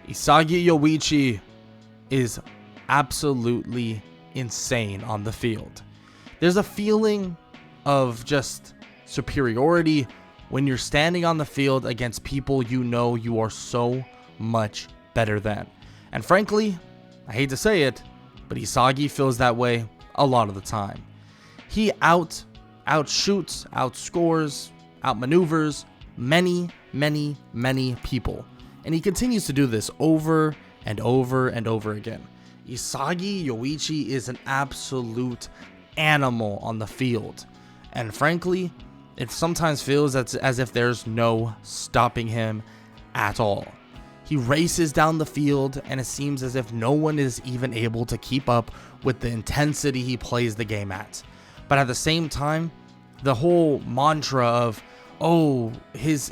Isagi Yoichi is absolutely insane on the field. There's a feeling of just superiority when you're standing on the field against people you know you are so much better than. And frankly, I hate to say it, but Isagi feels that way a lot of the time. He outshoots, outscores, outmaneuvers many people. And he continues to do this over and over and over again. Isagi Yoichi is an absolute animal on the field. And frankly, it sometimes feels as if there's no stopping him at all. He races down the field, and it seems as if no one is even able to keep up with the intensity he plays the game at. But at the same time, the whole mantra of, oh, his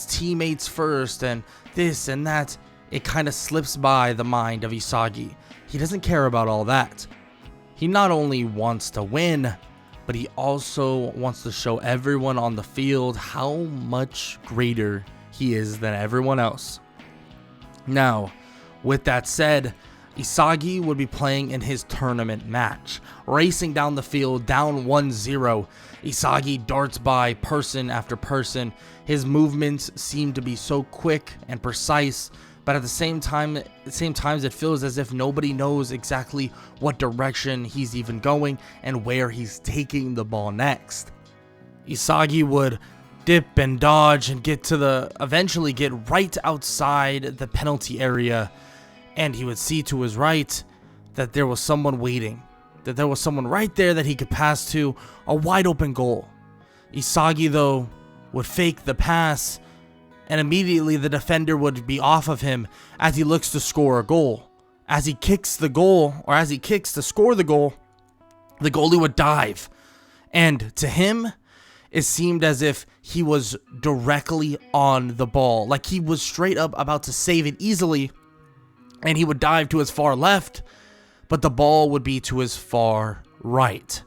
teammates first and this and that, it kind of slips by the mind of Isagi. He doesn't care about all that. He not only wants to win, but he also wants to show everyone on the field how much greater he is than everyone else. Now, with that said, Isagi would be playing in his tournament match, racing down the field, down 1-0. Isagi darts by person after person. His movements seem to be so quick and precise, but at the same times it feels as if nobody knows exactly what direction he's even going and where he's taking the ball next. Isagi would dip and dodge and eventually get right outside the penalty area, and he would see to his right that there was someone waiting, that there was someone right there that he could pass to, a wide open goal. Isagi, though, would fake the pass, and immediately the defender would be off of him as he looks to score a goal. As he kicks the goal, or as he kicks to score the goal, the goalie would dive, and to him, it seemed as if he was directly on the ball, like he was straight up about to save it easily, and he would dive to his far left, but the ball would be to his far right.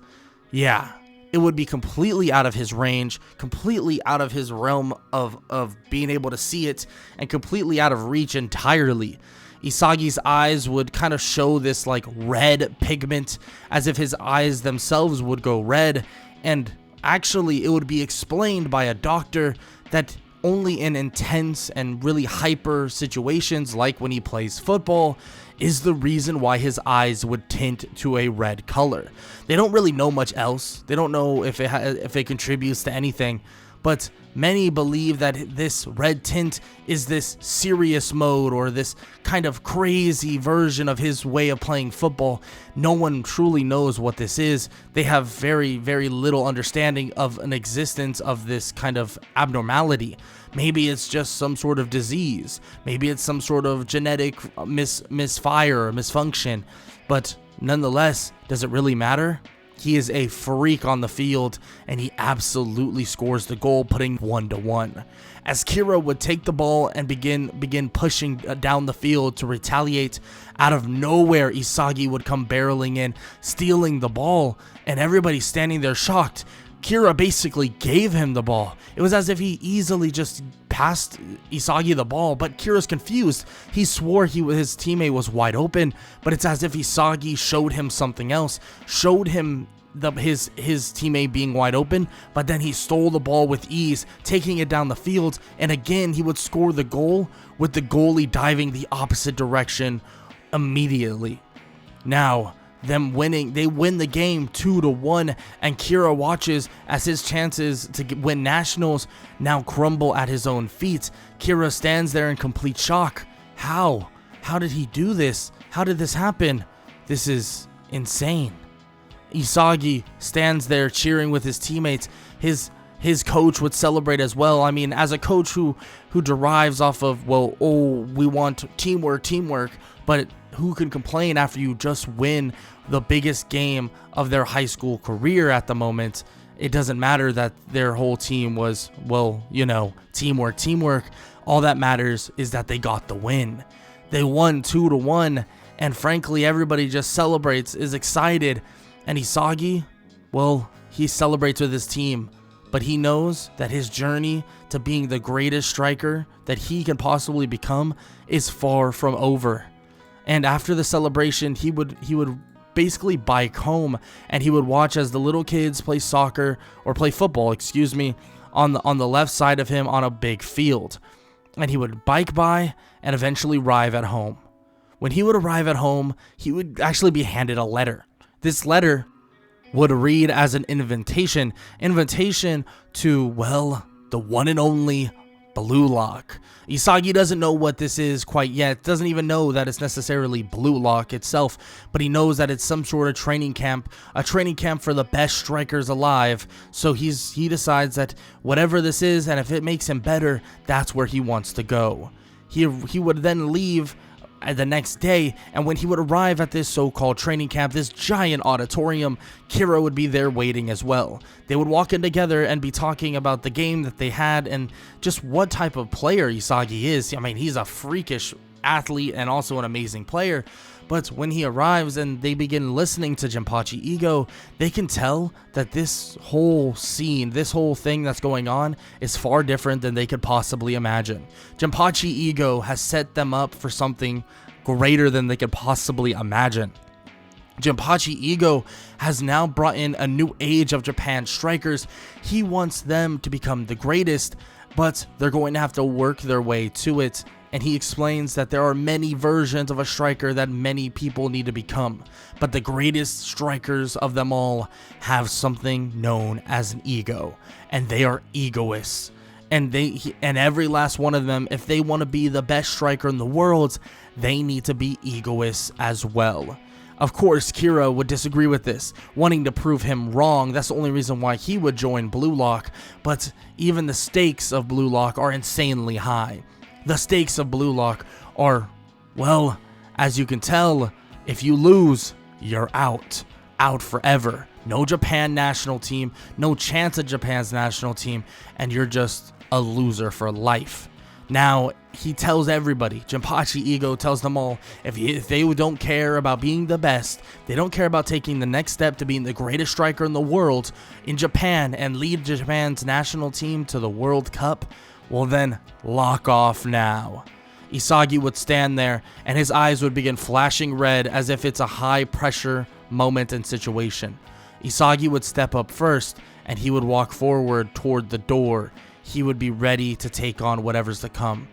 Yeah, it would be completely out of his range, completely out of his realm of being able to see it, and completely out of reach entirely. Isagi's eyes would kind of show this like red pigment, as if his eyes themselves would go red, and actually, it would be explained by a doctor that only in intense and really hyper situations, like when he plays football, is the reason why his eyes would tint to a red color. They don't really know much else. They don't know if it contributes to anything, but many believe that this red tint is this serious mode or this kind of crazy version of his way of playing football. No one truly knows what this is. They have very, very little understanding of an existence of this kind of abnormality. Maybe it's just some sort of disease. Maybe it's some sort of genetic misfire or misfunction. But nonetheless, does it really matter? He is a freak on the field, and he absolutely scores the goal, putting 1-1. As Kira would take the ball and begin pushing down the field to retaliate, out of nowhere Isagi would come barreling in, stealing the ball, and everybody standing there shocked. Kira basically gave him the ball. It was as if he easily just passed Isagi the ball, but Kira's confused. He swore his teammate was wide open, but it's as if Isagi showed him something else, showed him his teammate being wide open, but then he stole the ball with ease, taking it down the field, and again he would score the goal with the goalie diving the opposite direction immediately. Now, they win the game 2-1, and Kira watches as his chances to win nationals now crumble at his own feet. Kira stands there in complete shock. How did he do this? How did this happen? This is insane. Isagi stands there cheering with his teammates. His coach would celebrate as well. I mean, as a coach who derives off of, we want teamwork, but who can complain after you just win the biggest game of their high school career at the moment? It doesn't matter that their whole team was, teamwork. All that matters is that they got the win. They won 2-1, and frankly, everybody just celebrates, is excited. And Isagi, he celebrates with his team but he knows that his journey to being the greatest striker that he can possibly become is far from over. And after the celebration, he would basically bike home, and he would watch as the little kids play soccer, or play football, on the left side of him on a big field. And he would bike by and eventually arrive at home. When he would arrive at home, he would actually be handed a letter. This letter would read as an invitation to, well, the one and only Blue Lock. Isagi doesn't know what this is quite yet, doesn't even know that it's necessarily Blue Lock itself, but he knows that it's some sort of training camp, a training camp for the best strikers alive. So he decides that whatever this is, and if it makes him better, that's where he wants to go. He would then leave the next day, and when he would arrive at this so-called training camp, this giant auditorium, Kira would be there waiting as well. They would walk in together and be talking about the game that they had and just what type of player Isagi is. I mean, he's a freakish athlete and also an amazing player. But when he arrives and they begin listening to Jinpachi Ego, they can tell that this whole scene, this whole thing that's going on is far different than they could possibly imagine. Jinpachi Ego has set them up for something greater than they could possibly imagine. Jinpachi Ego has now brought in a new age of Japan strikers. He wants them to become the greatest, but they're going to have to work their way to it. And he explains that there are many versions of a striker that many people need to become, but the greatest strikers of them all have something known as an ego, and they are egoists. And every last one of them, if they want to be the best striker in the world, they need to be egoists as well. Of course, Kira would disagree with this, wanting to prove him wrong. That's the only reason why he would join Blue Lock, but even the stakes of Blue Lock are insanely high. The stakes of Blue Lock are, well, as you can tell, if you lose, you're out forever. No Japan national team, no chance at Japan's national team, and you're just a loser for life. Now, he tells everybody, Jinpachi Ego tells them all, if they don't care about being the best, they don't care about taking the next step to being the greatest striker in the world in Japan and lead Japan's national team to the World Cup, well then, lock off now. Isagi would stand there, and his eyes would begin flashing red as if it's a high-pressure moment and situation. Isagi would step up first, and he would walk forward toward the door. He would be ready to take on whatever's to come.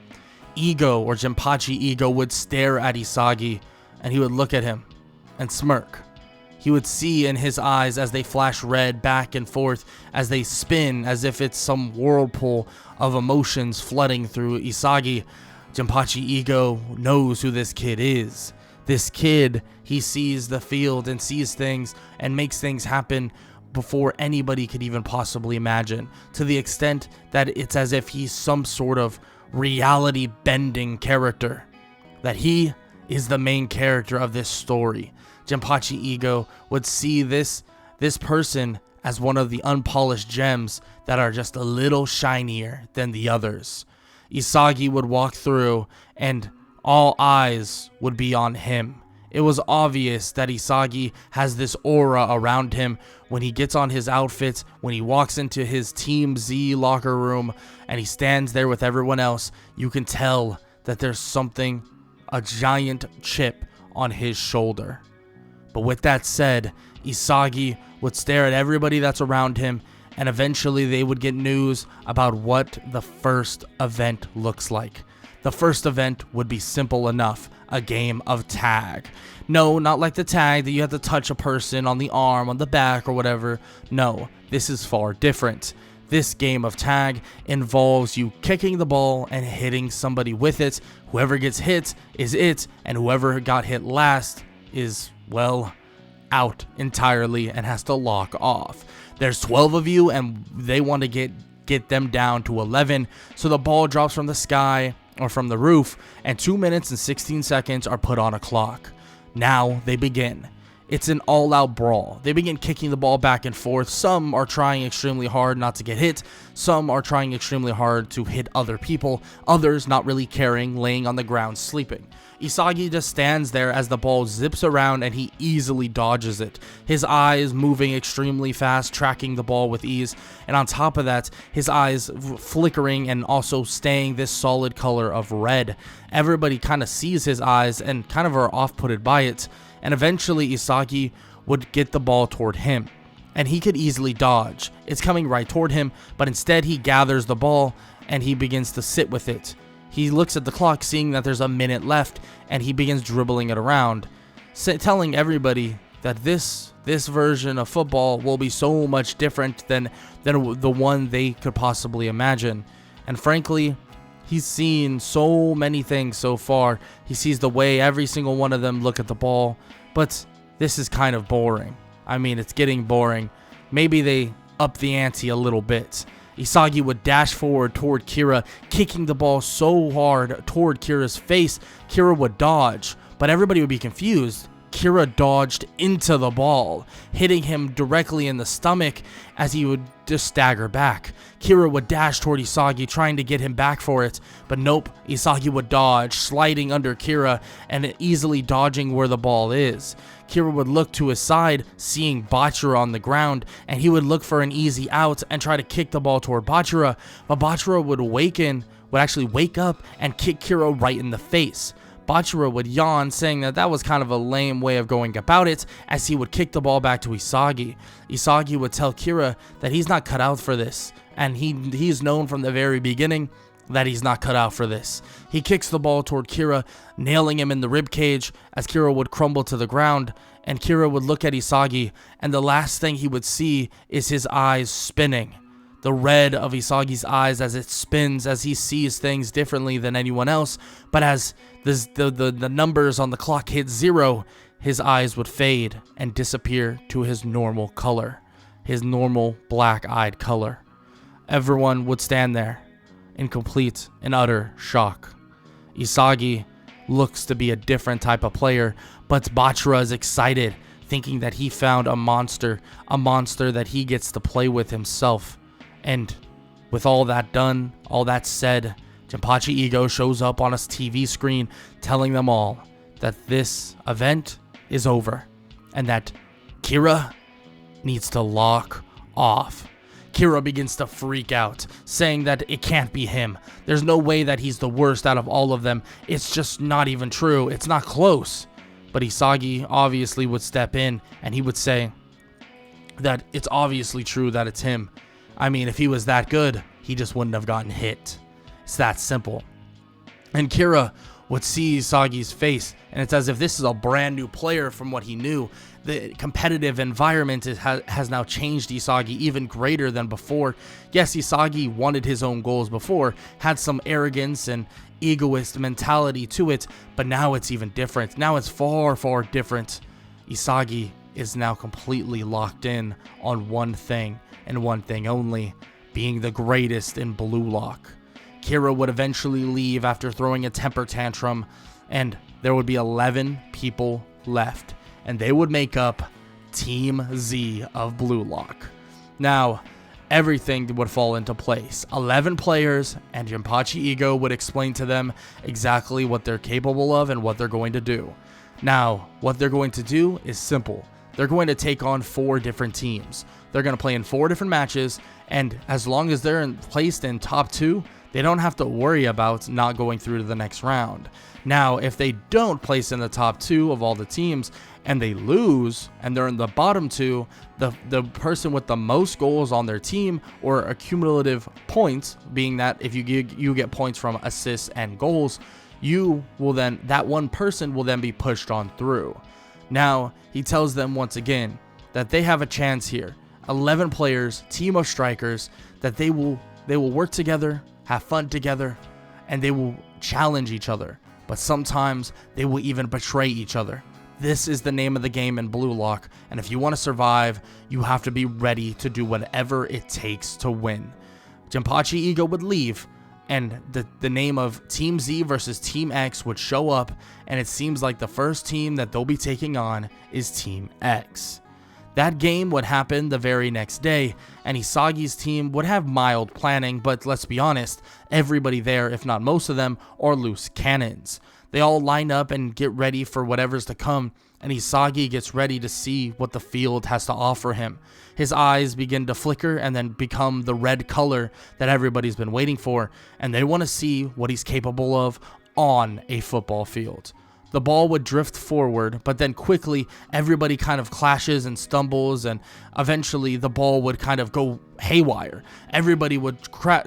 Ego, or Jinpachi Ego, would stare at Isagi, and he would look at him and smirk. He would see in his eyes as they flash red back and forth, as they spin as if it's some whirlpool of emotions flooding through Isagi. Jinpachi Ego knows who this kid is. This kid, he sees the field and sees things and makes things happen before anybody could even possibly imagine, to the extent that it's as if he's some sort of reality-bending character, that he is the main character of this story. Jinpachi Ego would see this person as one of the unpolished gems that are just a little shinier than the others. Isagi would walk through, and all eyes would be on him. It was obvious that Isagi has this aura around him when he gets on his outfit, when he walks into his Team Z locker room, and he stands there with everyone else. You can tell that there's something, a giant chip on his shoulder. But with that said, Isagi would stare at everybody that's around him, and eventually they would get news about what the first event looks like. The first event would be simple enough, a game of tag. No, not like the tag that you have to touch a person on the arm, on the back, or whatever. No, this is far different. This game of tag involves you kicking the ball and hitting somebody with it. Whoever gets hit is it, and whoever got hit last is, well, out entirely and has to lock off. There's 12 of you, and they want to get them down to 11, so the ball drops from the sky or from the roof, and 2 minutes and 16 seconds are put on a clock. Now they begin. It's an all-out brawl. They begin kicking the ball back and forth. Some are trying extremely hard not to get hit. Some are trying extremely hard to hit other people. Others not really caring, laying on the ground sleeping. Isagi just stands there as the ball zips around and he easily dodges it. His eyes moving extremely fast, tracking the ball with ease. And on top of that, his eyes flickering and also staying this solid color of red. Everybody kind of sees his eyes and kind of are off-putted by it. And eventually Isagi would get the ball toward him, and he could easily dodge. It's coming right toward him, but instead he gathers the ball and he begins to sit with it. He looks at the clock, seeing that there's a minute left, and he begins dribbling it around, telling everybody that this version of football will be so much different than the one they could possibly imagine. And frankly, he's seen so many things so far. He sees the way every single one of them look at the ball, but this is kind of boring. I mean, it's getting boring. Maybe they up the ante a little bit. Isagi would dash forward toward Kira, kicking the ball so hard toward Kira's face. Kira would dodge, but everybody would be confused. Kira dodged into the ball, hitting him directly in the stomach as he would just stagger back. Kira would dash toward Isagi, trying to get him back for it, but nope, Isagi would dodge, sliding under Kira and easily dodging where the ball is. Kira would look to his side, seeing Bachira on the ground, and he would look for an easy out and try to kick the ball toward Bachira, but Bachira would actually wake up and kick Kira right in the face. Bachira would yawn, saying that was kind of a lame way of going about it, as he would kick the ball back to Isagi. Isagi would tell Kira that he's not cut out for this, and he's known from the very beginning that he's not cut out for this. He kicks the ball toward Kira, nailing him in the ribcage as Kira would crumble to the ground, and Kira would look at Isagi, and the last thing he would see is his eyes spinning. The red of Isagi's eyes as it spins, as he sees things differently than anyone else, but as the numbers on the clock hit 0, his eyes would fade and disappear to his normal color, his normal black-eyed color. Everyone would stand there in complete and utter shock. Isagi looks to be a different type of player, but Bachira is excited, thinking that he found a monster that he gets to play with himself. And with all that done, all that said, Jinpachi Ego shows up on his TV screen, telling them all that this event is over and that Kira needs to lock off. Kira begins to freak out, saying that it can't be him. There's no way that he's the worst out of all of them. It's just not even true. It's not close. But Isagi obviously would step in and he would say that it's obviously true that it's him. I mean, if he was that good, he just wouldn't have gotten hit. It's that simple. And Kira would see Isagi's face, and it's as if this is a brand new player from what he knew. The competitive environment has now changed Isagi even greater than before. Yes, Isagi wanted his own goals before, had some arrogance and egoist mentality to it, but now it's even different. Now it's far, far different. Isagi is now completely locked in on one thing, and one thing only, being the greatest in Blue Lock. Kira would eventually leave after throwing a temper tantrum, and there would be 11 people left, and they would make up Team Z of Blue Lock. Now, everything would fall into place. 11 players, and Jinpachi Ego would explain to them exactly what they're capable of and what they're going to do. Now, what they're going to do is simple. They're going to take on 4 different teams. They're going to play in 4 different matches, and as long as they're placed in top 2, they don't have to worry about not going through to the next round. Now, if they don't place in the top 2 of all the teams, and they lose, and they're in the bottom 2, the person with the most goals on their team, or accumulative points, being that if you get points from assists and goals, that one person will then be pushed on through. Now, he tells them once again that they have a chance here. 11 players, team of strikers, that they will work together, have fun together, and they will challenge each other. But sometimes they will even betray each other. This is the name of the game in Blue Lock, and if you want to survive, you have to be ready to do whatever it takes to win. Jinpachi Ego would leave, and the name of Team Z versus Team X would show up, and it seems like the first team that they'll be taking on is Team X. That game would happen the very next day, and Isagi's team would have mild planning, but let's be honest, everybody there, if not most of them, are loose cannons. They all line up and get ready for whatever's to come, and Isagi gets ready to see what the field has to offer him. His eyes begin to flicker and then become the red color that everybody's been waiting for, and they want to see what he's capable of on a football field. The ball would drift forward, but then quickly everybody kind of clashes and stumbles, and eventually the ball would kind of go haywire. Everybody would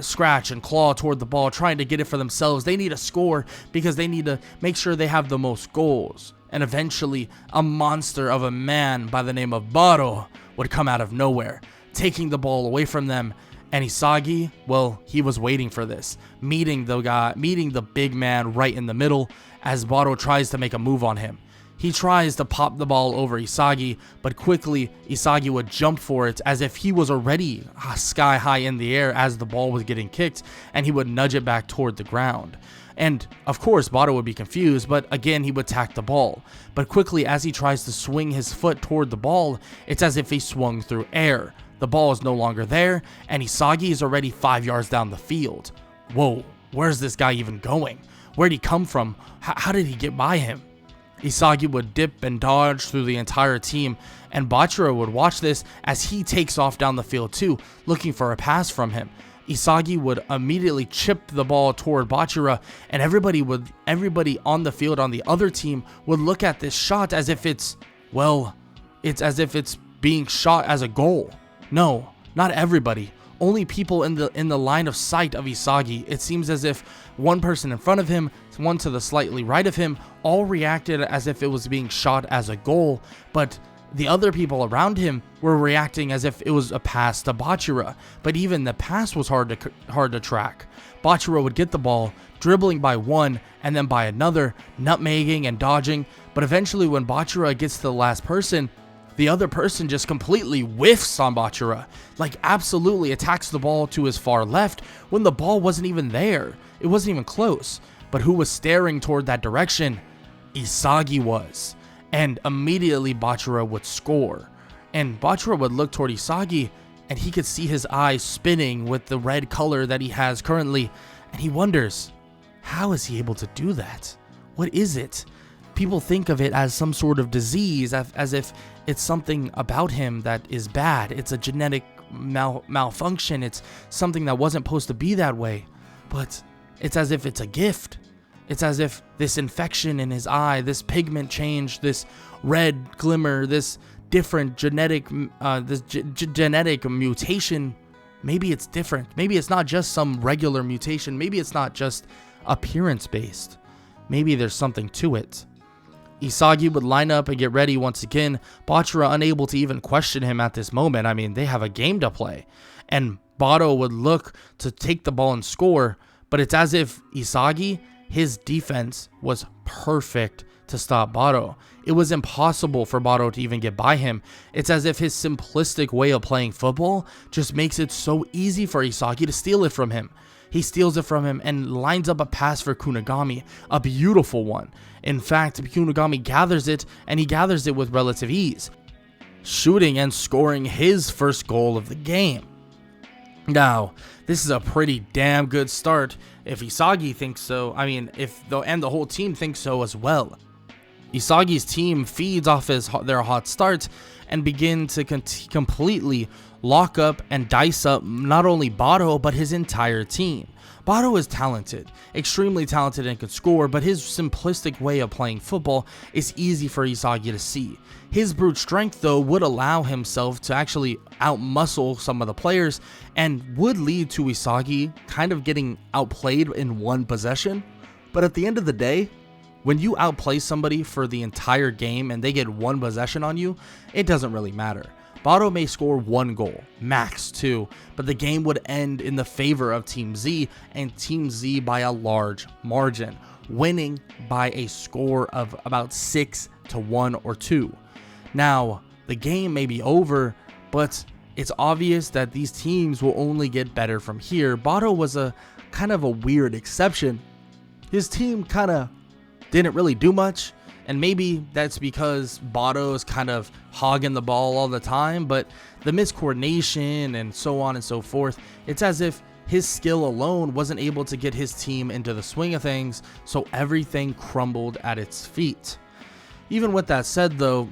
scratch and claw toward the ball, trying to get it for themselves. They need a score because they need to make sure they have the most goals. And eventually a monster of a man by the name of Baro would come out of nowhere, taking the ball away from them. And Isagi, well, he was waiting for this, meeting the big man right in the middle as Baro tries to make a move on him. He tries to pop the ball over Isagi, but quickly Isagi would jump for it as if he was already sky high in the air as the ball was getting kicked, and he would nudge it back toward the ground. And of course, Baro would be confused, but again, he would tack the ball. But quickly, as he tries to swing his foot toward the ball, it's as if he swung through air. The ball is no longer there, and Isagi is already 5 yards down the field. Whoa, where's this guy even going? Where'd he come from? How did he get by him? Isagi would dip and dodge through the entire team, and Bachira would watch this as he takes off down the field too, looking for a pass from him. Isagi would immediately chip the ball toward Bachira, and everybody on the field on the other team would look at this shot as if it's as if it's being shot as a goal. No, not everybody. Only people in the line of sight of Isagi. It seems as if one person in front of him, one to the slightly right of him, all reacted as if it was being shot as a goal, but the other people around him were reacting as if it was a pass to Bachira. But even the pass was hard to track. Bachira would get the ball, dribbling by one and then by another, nutmegging and dodging, but eventually when Bachira gets to the last person, the other person just completely whiffs on Bachira, like absolutely attacks the ball to his far left when the ball wasn't even there. It wasn't even close. But who was staring toward that direction? Isagi was. And immediately Bachira would score. And Bachira would look toward Isagi, and he could see his eyes spinning with the red color that he has currently. And he wonders, how is he able to do that? What is it? People think of it as some sort of disease, as if it's something about him that is bad. It's a genetic malfunction. It's something that wasn't supposed to be that way. But it's as if it's a gift. It's as if this infection in his eye, this pigment change, this red glimmer, this different genetic mutation, maybe it's different. Maybe it's not just some regular mutation. Maybe it's not just appearance-based. Maybe there's something to it. Isagi would line up and get ready once again, Bachira unable to even question him at this moment. I mean, they have a game to play. And Baro would look to take the ball and score, but it's as if Isagi, his defense was perfect to stop Baro. It was impossible for Baro to even get by him. It's as if his simplistic way of playing football just makes it so easy for Isagi to steal it from him. He steals it from him and lines up a pass for Kunigami, a beautiful one. In fact, Kunigami gathers it, and he gathers it with relative ease, shooting and scoring his first goal of the game. Now, this is a pretty damn good start if Isagi thinks so. I mean, and the whole team thinks so as well. Isagi's team feeds off their hot start and begin to completely lock up and dice up not only Baro, but his entire team. Baro is talented, extremely talented, and could score, but his simplistic way of playing football is easy for Isagi to see. His brute strength, though, would allow himself to actually outmuscle some of the players and would lead to Isagi kind of getting outplayed in one possession. But at the end of the day, when you outplay somebody for the entire game and they get one possession on you, it doesn't really matter. Baro may score one goal, max two, but the game would end in the favor of Team Z, and Team Z by a large margin, winning by a score of about 6-1 or 2. Now, the game may be over, but it's obvious that these teams will only get better from here. Baro was a kind of a weird exception. His team kind of didn't really do much, and maybe that's because Bato's kind of hogging the ball all the time, but the miscoordination and so on and so forth, it's as if his skill alone wasn't able to get his team into the swing of things, so everything crumbled at its feet. Even with that said though,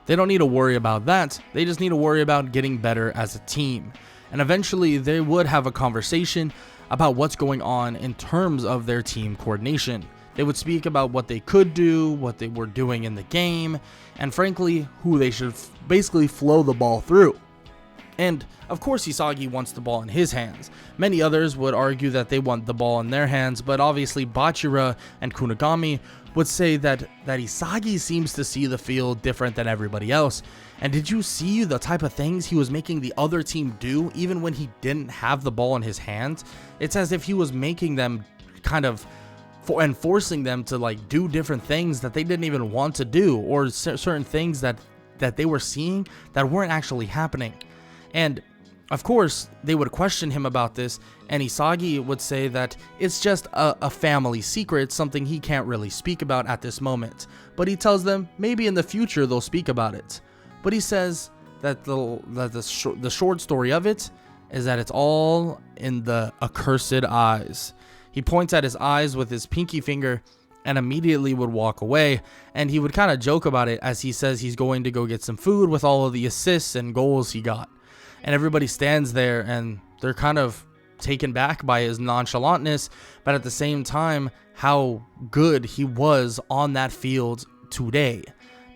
they don't need to worry about that, they just need to worry about getting better as a team. And eventually they would have a conversation about what's going on in terms of their team coordination. They would speak about what they could do, what they were doing in the game, and frankly, who they should basically flow the ball through. And of course Isagi wants the ball in his hands. Many others would argue that they want the ball in their hands, but obviously Bachira and Kunigami would say that Isagi seems to see the field different than everybody else. And did you see the type of things he was making the other team do even when he didn't have the ball in his hands? It's as if he was making them kind of and forcing them to like do different things that they didn't even want to do, or certain things that they were seeing that weren't actually happening. And of course they would question him about this, and Isagi would say that it's just a family secret, something he can't really speak about at this moment, but he tells them maybe in the future they'll speak about it. But he says that the short story of it is that it's all in the accursed eyes. He points at his eyes with his pinky finger and immediately would walk away, and he would kind of joke about it as he says he's going to go get some food with all of the assists and goals he got. And everybody stands there and they're kind of taken back by his nonchalantness, but at the same time how good he was on that field today.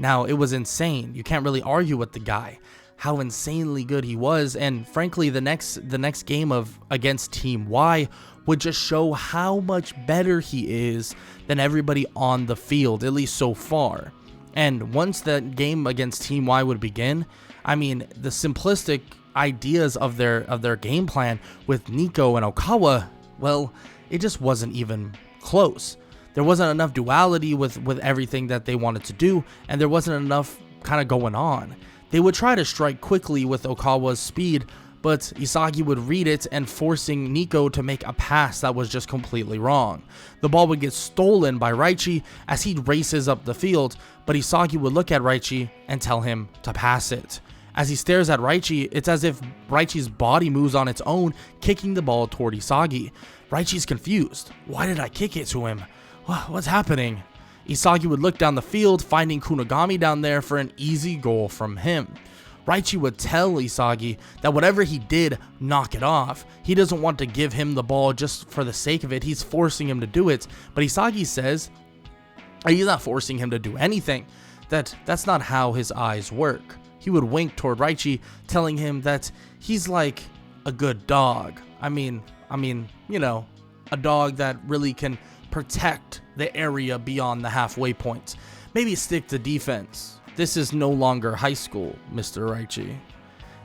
Now, it was insane. You can't really argue with the guy, how insanely good he was. And frankly, the next game against Team Y would just show how much better he is than everybody on the field, at least so far. And once that game against Team Y would begin, I mean, the simplistic ideas of their game plan with Nico and Okawa, well, it just wasn't even close. There wasn't enough duality with everything that they wanted to do, and there wasn't enough kind of going on. They would try to strike quickly with Okawa's speed, but Isagi would read it and forcing Nico to make a pass that was just completely wrong. The ball would get stolen by Raichi as he races up the field, but Isagi would look at Raichi and tell him to pass it. As he stares at Raichi, it's as if Raichi's body moves on its own, kicking the ball toward Isagi. Raichi's confused. Why did I kick it to him? What's happening? Isagi would look down the field, finding Kunigami down there for an easy goal from him. Raichi would tell Isagi that whatever he did, knock it off. He doesn't want to give him the ball just for the sake of it. He's forcing him to do it. But Isagi says he's not forcing him to do anything. That's not how his eyes work. He would wink toward Raichi, telling him that he's like a good dog. I mean, you know, a dog that really can protect the area beyond the halfway point. Maybe stick to defense. This is no longer high school, Mr. Raichi.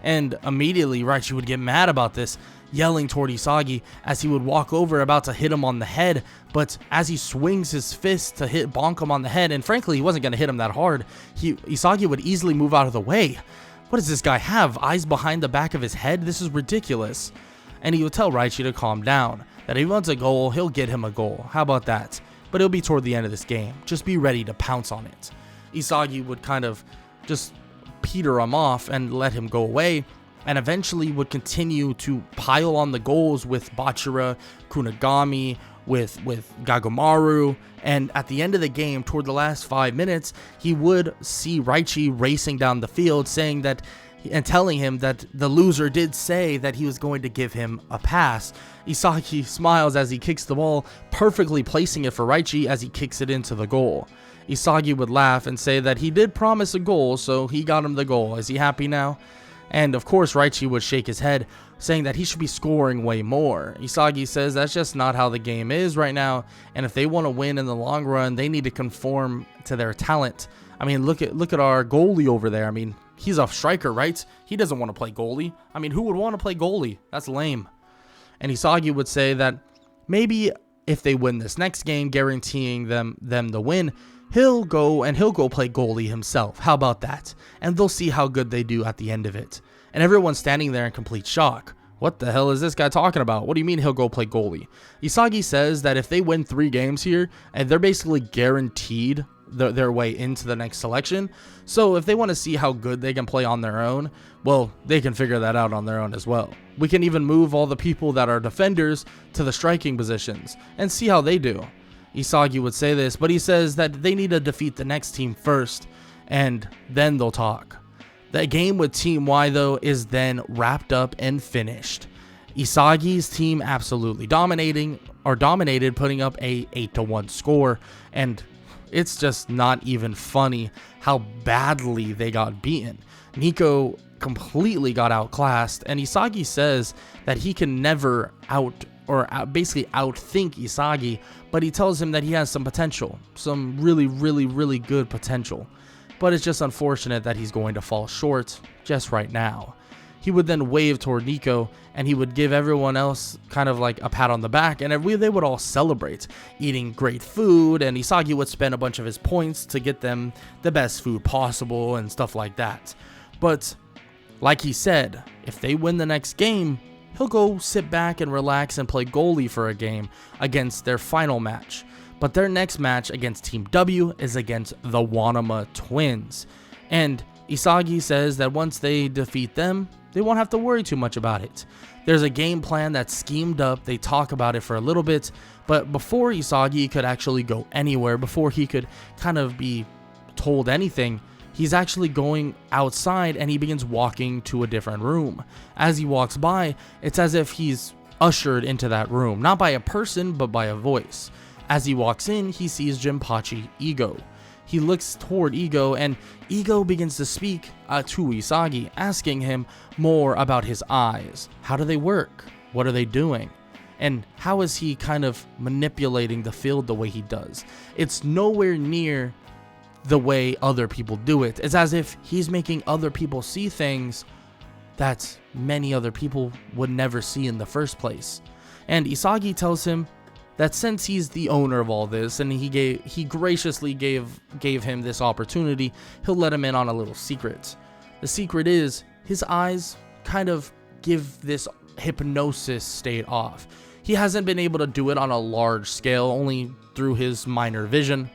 And immediately Raichi would get mad about this, yelling toward Isagi as he would walk over about to hit him on the head, but as he swings his fist to bonk him on the head, and frankly he wasn't going to hit him that hard, Isagi would easily move out of the way. What does this guy have? Eyes behind the back of his head? This is ridiculous. And he would tell Raichi to calm down, that if he wants a goal, he'll get him a goal. How about that? But it'll be toward the end of this game. Just be ready to pounce on it. Isagi would kind of just peter him off and let him go away, and eventually would continue to pile on the goals with Bachira, Kunigami, with Gagomaru, and at the end of the game, toward the last 5 minutes, he would see Raichi racing down the field, saying that and telling him that the loser did say that he was going to give him a pass. Isagi smiles as he kicks the ball, perfectly placing it for Raichi as he kicks it into the goal. Isagi would laugh and say that he did promise a goal, so he got him the goal. Is he happy now? And of course Raichi would shake his head, saying that he should be scoring way more. Isagi says that's just not how the game is right now, and if they want to win in the long run, they need to conform to their talent. I mean, look at our goalie over there. I mean, he's a striker, right? He doesn't want to play goalie. I mean, who would want to play goalie? That's lame. And Isagi would say that maybe if they win this next game, guaranteeing them the win, he'll go play goalie himself. How about that? And they'll see how good they do at the end of it. And everyone's standing there in complete shock. What the hell is this guy talking about? What do you mean he'll go play goalie? Isagi says that if they win 3 games here, and they're basically guaranteed their way into the next selection. So if they want to see how good they can play on their own, well, they can figure that out on their own as well. We can even move all the people that are defenders to the striking positions and see how they do. Isagi would say this, but he says that they need to defeat the next team first, and then they'll talk. The game with Team Y, though, is then wrapped up and finished. Isagi's team absolutely dominated, putting up a 8-1 score, and it's just not even funny how badly they got beaten. Nico completely got outclassed, and Isagi says that he can never basically outthink Isagi, but he tells him that he has some potential, some really good potential. But it's just unfortunate that he's going to fall short just right now. He would then wave toward Nico, and he would give everyone else kind of like a pat on the back, and they would all celebrate, eating great food, and Isagi would spend a bunch of his points to get them the best food possible and stuff like that. But like he said, if they win the next game, he'll go sit back and relax and play goalie for a game against their final match. But their next match against Team W is against the Wanama Twins. And Isagi says that once they defeat them, they won't have to worry too much about it. There's a game plan that's schemed up. They talk about it for a little bit, but before Isagi could actually go anywhere, before he could kind of be told anything, he's actually going outside and he begins walking to a different room. As he walks by, it's as if he's ushered into that room, not by a person, but by a voice. As he walks in, he sees Jinpachi Ego. He looks toward Ego, and Ego begins to speak to Isagi, asking him more about his eyes. How do they work? What are they doing? And how is he kind of manipulating the field the way he does? It's nowhere near the way other people do it. It's as if he's making other people see things that many other people would never see in the first place. And Isagi tells him that since he's the owner of all this, and he graciously gave him this opportunity, he'll let him in on a little secret. The secret is his eyes kind of give this hypnosis state off. He hasn't been able to do it on a large scale, only through his minor vision.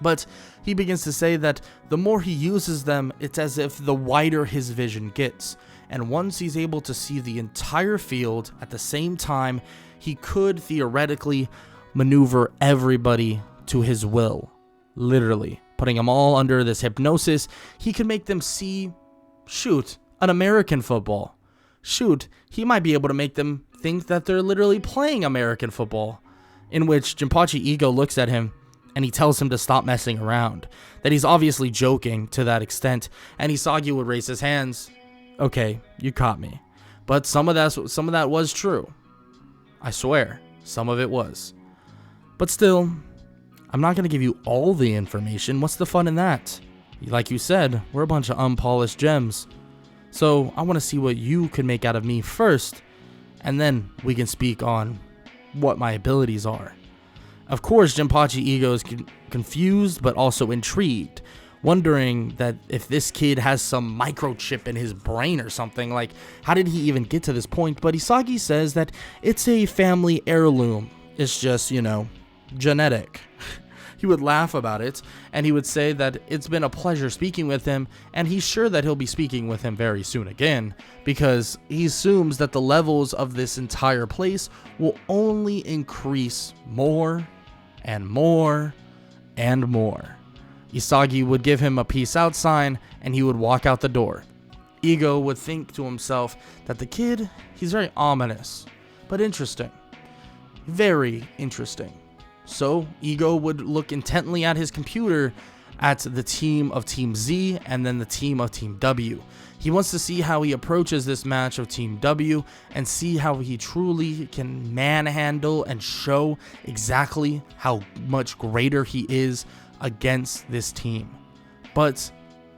But he begins to say that the more he uses them, it's as if the wider his vision gets. And once he's able to see the entire field at the same time, he could theoretically maneuver everybody to his will. Literally, putting them all under this hypnosis, he could make them see, shoot, an American football. Shoot, he might be able to make them think that they're literally playing American football. In which Jinpachi Ego looks at him and he tells him to stop messing around. That he's obviously joking to that extent, and Isagi would raise his hands. Okay, you caught me. But some of that was true. I swear, some of it was. But still, I'm not going to give you all the information. What's the fun in that? Like you said, we're a bunch of unpolished gems. So I want to see what you can make out of me first, and then we can speak on what my abilities are. Of course, Jinpachi Ego is confused, but also intrigued, wondering that if this kid has some microchip in his brain or something. Like, how did he even get to this point? But Isagi says that it's a family heirloom. It's just, genetic. He would laugh about it, and he would say that it's been a pleasure speaking with him, and he's sure that he'll be speaking with him very soon again, because he assumes that the levels of this entire place will only increase more and more and more. Isagi would give him a peace out sign, and he would walk out the door. Ego would think to himself that the kid, he's very ominous, but interesting. Very interesting. So Ego would look intently at his computer at the team of Team Z and then the team of Team W. He wants to see how he approaches this match of Team W and see how he truly can manhandle and show exactly how much greater he is against this team. But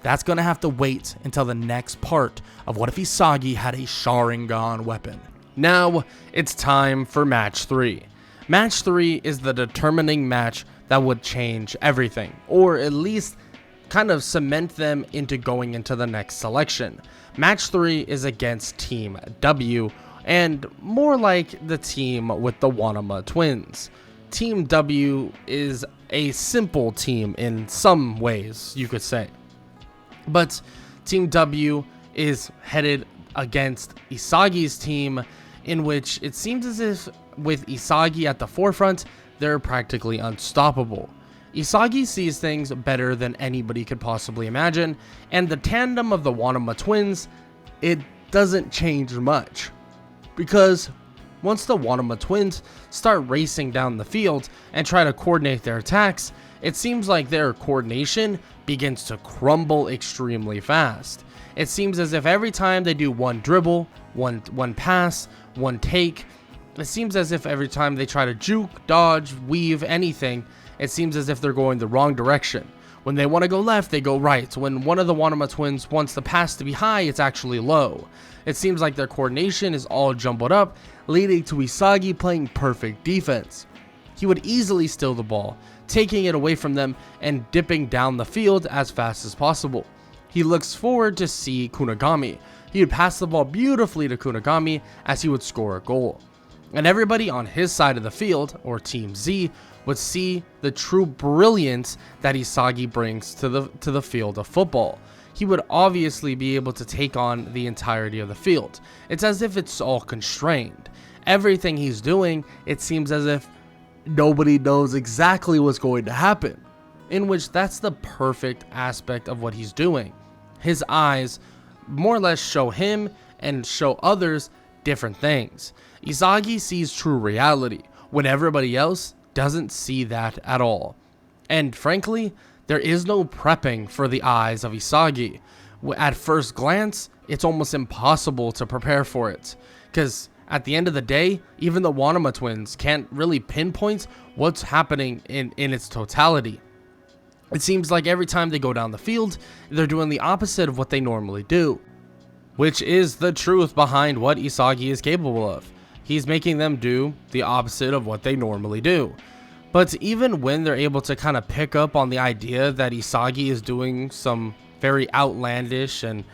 that's going to have to wait until the next part of What If Isagi Had a Sharingan Weapon. Now it's time for Match 3. Match 3 is the determining match that would change everything, or at least kind of cement them into going into the next selection. Match 3 is against Team W, and more like the team with the Wanama twins. Team W is a simple team in some ways, you could say. But Team W is headed against Isagi's team, in which it seems as if with Isagi at the forefront, they're practically unstoppable. Isagi sees things better than anybody could possibly imagine, and the tandem of the Wanama twins, it doesn't change much. Because once the Wanama twins start racing down the field and try to coordinate their attacks, it seems like their coordination begins to crumble extremely fast. It seems as if every time they do one dribble, one pass, one take, it seems as if every time they try to juke, dodge, weave, anything, it seems as if they're going the wrong direction. When they want to go left, they go right. When one of the Wanama twins wants the pass to be high, it's actually low. It seems like their coordination is all jumbled up, leading to Isagi playing perfect defense. He would easily steal the ball, taking it away from them and dipping down the field as fast as possible. He looks forward to see Kunigami. He would pass the ball beautifully to Kunigami as he would score a goal. And everybody on his side of the field, or Team Z, would see the true brilliance that Isagi brings to the field of football. He would obviously be able to take on the entirety of the field. It's as if it's all constrained. Everything he's doing, it seems as if nobody knows exactly what's going to happen. In which that's the perfect aspect of what he's doing. His eyes more or less show him and show others different things. Isagi sees true reality when everybody else doesn't see that at all. And frankly, there is no prepping for the eyes of Isagi. At first glance, it's almost impossible to prepare for it, because at the end of the day, even the Wanama twins can't really pinpoint what's happening in its totality. It seems like every time they go down the field, they're doing the opposite of what they normally do, which is the truth behind what Isagi is capable of. He's making them do the opposite of what they normally do. But even when they're able to kind of pick up on the idea that Isagi is doing some very outlandish and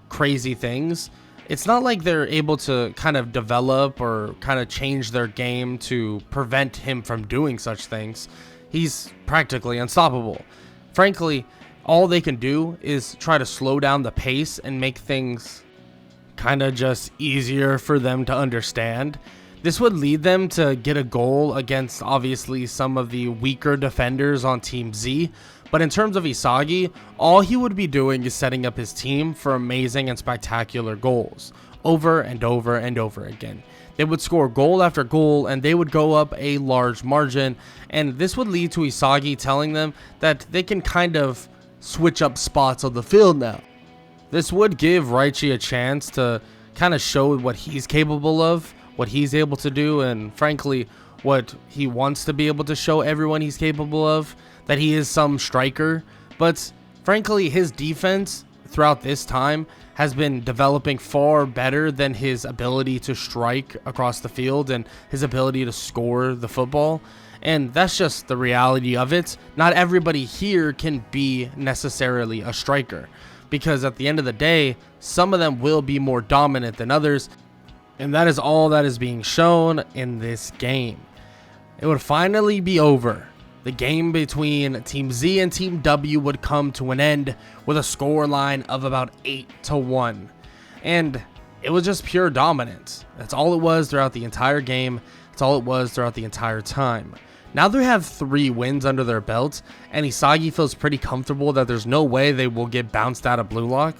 crazy things, it's not like they're able to kind of develop or kind of change their game to prevent him from doing such things. He's practically unstoppable. Frankly, all they can do is try to slow down the pace and make things kind of just easier for them to understand. This would lead them to get a goal against obviously some of the weaker defenders on Team Z. But in terms of Isagi, all he would be doing is setting up his team for amazing and spectacular goals over and over and over again. They would score goal after goal and they would go up a large margin, and this would lead to Isagi telling them that they can kind of switch up spots on the field now. This would give Raichi a chance to kind of show what he's capable of, what he's able to do, and frankly what he wants to be able to show everyone he's capable of, that he is some striker. But frankly, his defense throughout this time has been developing far better than his ability to strike across the field and his ability to score the football. And that's just the reality of it. Not everybody here can be necessarily a striker, because at the end of the day, some of them will be more dominant than others, and that is all that is being shown in this game. It would finally be over. The game between Team Z and Team W would come to an end with a scoreline of about 8-1. And it was just pure dominance. That's all it was throughout the entire game. That's all it was throughout the entire time. Now they have 3 wins under their belt, and Isagi feels pretty comfortable that there's no way they will get bounced out of Blue Lock.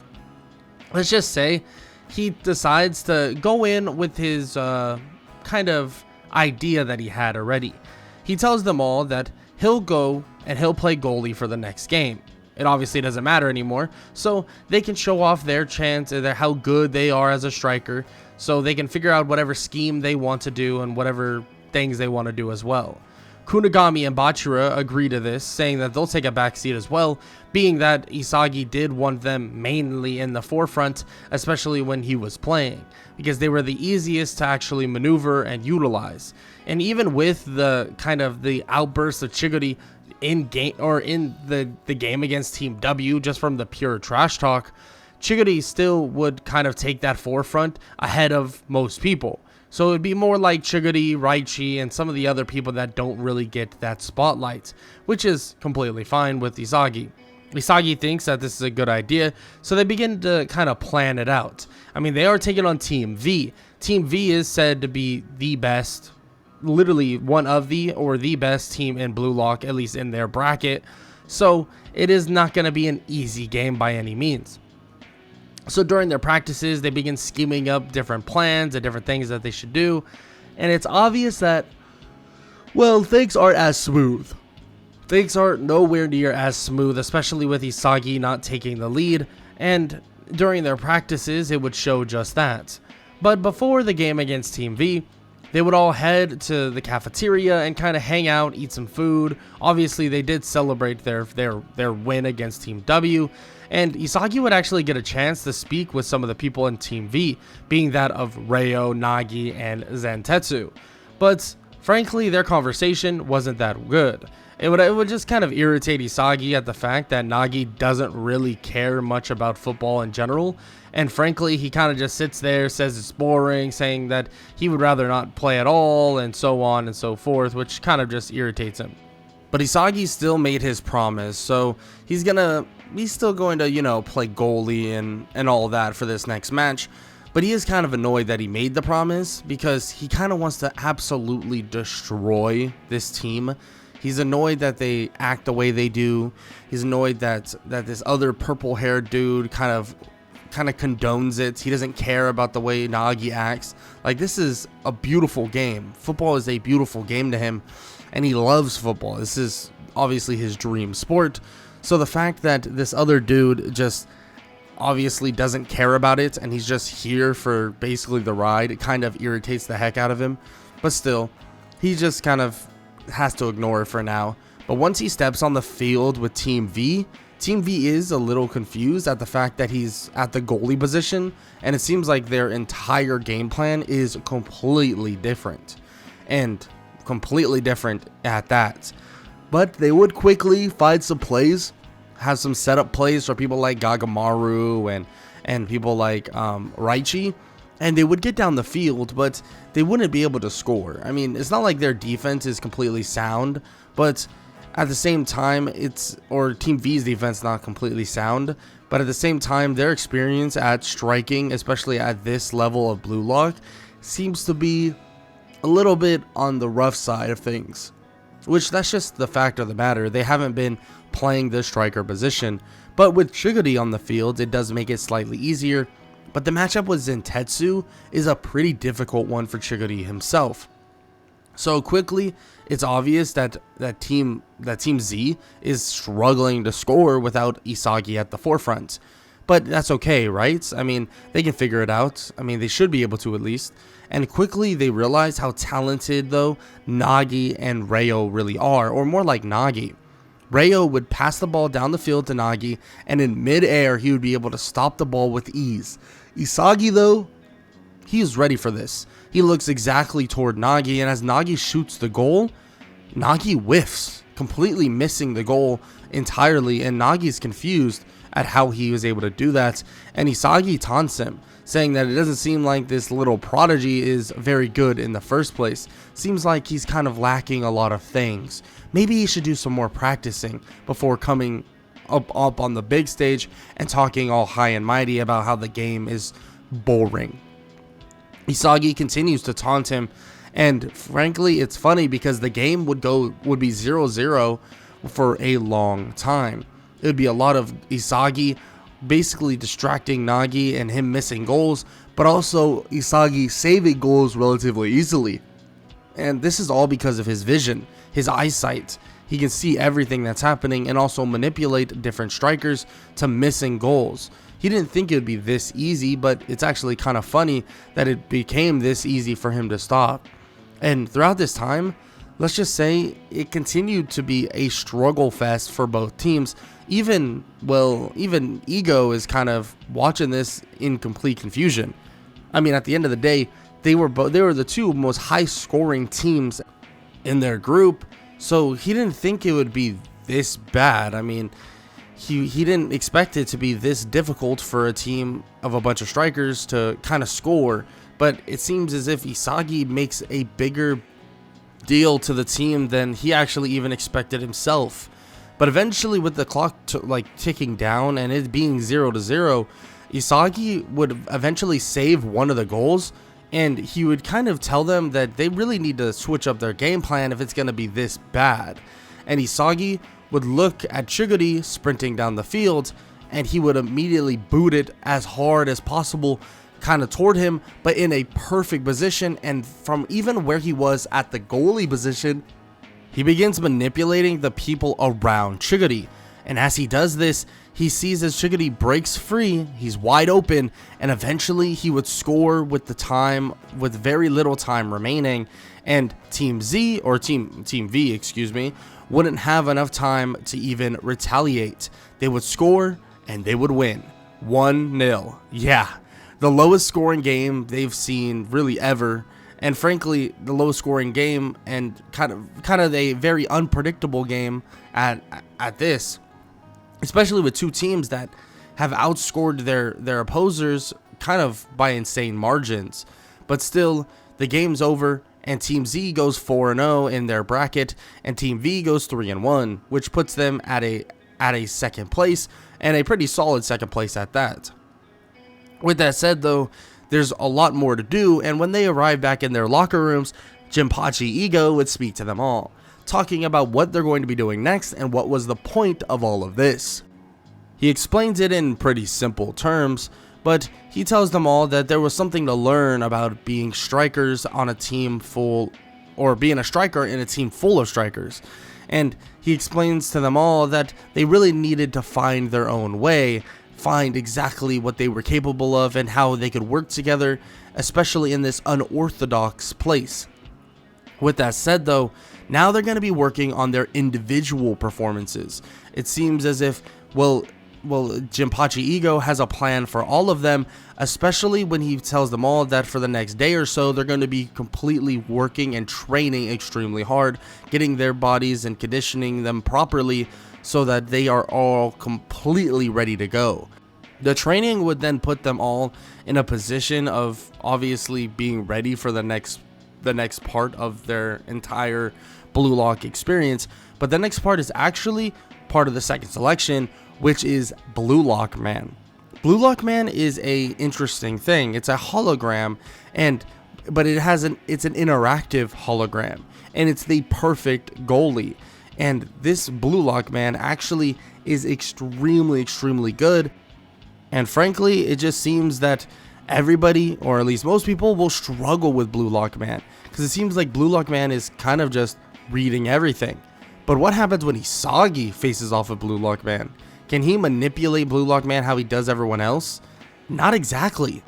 Let's just say he decides to go in with his kind of idea that he had already. He tells them all that he'll go and he'll play goalie for the next game. It obviously doesn't matter anymore, so they can show off their chance and how good they are as a striker, so they can figure out whatever scheme they want to do and whatever things they want to do as well. Kunigami and Bachira agree to this, saying that they'll take a backseat as well, being that Isagi did want them mainly in the forefront, especially when he was playing, because they were the easiest to actually maneuver and utilize. And even with the kind of the outbursts of Chiguri in game or in the game against Team W, just from the pure trash talk, Chiguri still would kind of take that forefront ahead of most people. So it would be more like Chiguri, Raichi, and some of the other people that don't really get that spotlight, which is completely fine with Isagi. Isagi thinks that this is a good idea, so they begin to kind of plan it out. I mean, they are taking on Team V. Team V is said to be the best, literally one of the or the best team in Blue Lock, at least in their bracket. So it is not going to be an easy game by any means. So during their practices, they begin scheming up different plans and different things that they should do. And it's obvious that, well, things aren't as smooth. Things are nowhere near as smooth, especially with Isagi not taking the lead, and during their practices it would show just that. But before the game against Team V, they would all head to the cafeteria and kind of hang out, eat some food. Obviously they did celebrate their win against Team W, and Isagi would actually get a chance to speak with some of the people in Team V, being that of Ryo, Nagi, and Zantetsu. But frankly, their conversation wasn't that good. It would just kind of irritate Isagi at the fact that Nagi doesn't really care much about football in general, and frankly he kind of just sits there, says it's boring, saying that he would rather not play at all, and so on and so forth, which kind of just irritates him. But Isagi still made his promise, so he's still going to, you know, play goalie and all that for this next match. But he is kind of annoyed that he made the promise, because he kind of wants to absolutely destroy this team. He's annoyed that they act the way they do. He's annoyed that this other purple-haired dude kind of condones it. He doesn't care about the way Nagi acts. Like, this is a beautiful game. Football is a beautiful game to him, and he loves football. This is obviously his dream sport. So the fact that this other dude just obviously doesn't care about it, and he's just here for basically the ride, it kind of irritates the heck out of him. But still, he just kind of has to ignore it for now. But once he steps on the field with Team V is a little confused at the fact that he's at the goalie position, and it seems like their entire game plan is completely different, and completely different at that. But they would quickly find some plays, have some setup plays for people like Gagamaru and people like Raichi, and they would get down the field, but they wouldn't be able to score. I mean, it's not like their defense is completely sound, but at the same time, Team V's defense not completely sound, but at the same time, their experience at striking, especially at this level of Blue Lock, seems to be a little bit on the rough side of things. Which, that's just the fact of the matter. They haven't been playing the striker position, but with Chiguri on the field, it does make it slightly easier. But the matchup with Zentetsu is a pretty difficult one for Chiguri himself. So quickly, it's obvious that Team Z is struggling to score without Isagi at the forefront. But that's okay, right? I mean, they can figure it out. I mean, they should be able to at least. And quickly they realize how talented, though, Nagi and Ryo really are, or more like Nagi. Ryo would pass the ball down the field to Nagi, and in mid-air he would be able to stop the ball with ease. Isagi, though, he is ready for this. He looks exactly toward Nagi, and as Nagi shoots the goal, Nagi whiffs, completely missing the goal entirely, and Nagi's confused at how he was able to do that, and Isagi taunts him, saying that it doesn't seem like this little prodigy is very good in the first place. Seems like he's kind of lacking a lot of things. Maybe he should do some more practicing before coming up on the big stage and talking all high and mighty about how the game is boring. Isagi continues to taunt him, and frankly, it's funny because the game would be 0-0 for a long time. It would be a lot of Isagi basically distracting Nagi and him missing goals, but also Isagi saving goals relatively easily. And this is all because of his vision, his eyesight. He can see everything that's happening and also manipulate different strikers to missing goals. He didn't think it would be this easy, but it's actually kind of funny that it became this easy for him to stop. And throughout this time, let's just say it continued to be a struggle fest for both teams. Even Ego is kind of watching this in complete confusion. I mean, at the end of the day, they were the two most high scoring teams in their group, so he didn't think it would be this bad. I mean, he didn't expect it to be this difficult for a team of a bunch of strikers to kind of score, but it seems as if Isagi makes a bigger deal to the team than he actually even expected himself. But eventually, with the clock ticking down and it being 0-0, Isagi would eventually save one of the goals, and he would kind of tell them that they really need to switch up their game plan if it's going to be this bad. And Isagi would look at Chiguri sprinting down the field, and he would immediately boot it as hard as possible kind of toward him, but in a perfect position. And from even where he was at the goalie position, he begins manipulating the people around Chiguri. And as he does this, he sees as Chiguri breaks free, he's wide open, and eventually he would score with very little time remaining, and Team V, excuse me, wouldn't have enough time to even retaliate. They would score and they would win 1-0. Yeah, the lowest scoring game they've seen really ever, and frankly the lowest scoring game and kind of a very unpredictable game at this, especially with two teams that have outscored their opposers kind of by insane margins. But still, the game's over, and Team Z goes 4-0 in their bracket, and Team V goes 3-1, which puts them at a second place, and a pretty solid second place at that. With that said, though, there's a lot more to do, and when they arrive back in their locker rooms, Jinpachi Ego would speak to them all, talking about what they're going to be doing next and what was the point of all of this. He explains it in pretty simple terms, but he tells them all that there was something to learn about being strikers on a team being a striker in a team full of strikers. And he explains to them all that they really needed to find their own way, find exactly what they were capable of and how they could work together, especially in this unorthodox place. With that said, though, now they're going to be working on their individual performances. It seems as if, Jinpachi Ego has a plan for all of them, especially when he tells them all that for the next day or so, they're going to be completely working and training extremely hard, getting their bodies and conditioning them properly so that they are all completely ready to go. The training would then put them all in a position of obviously being ready for the next part of their entire Blue Lock experience. But the next part is actually part of the second selection, which is Blue Lock Man. Blue Lock Man is a interesting thing. It's a hologram, but it's an interactive hologram, and it's the perfect goalie. And this Blue Lock Man actually is extremely, extremely good. And frankly, it just seems that everybody, or at least most people, will struggle with Blue Lock Man, because it seems like Blue Lock Man is kind of just reading everything. But what happens when Isagi faces off with Blue Lock Man? Can he manipulate Blue Lock Man how he does everyone else? Not exactly.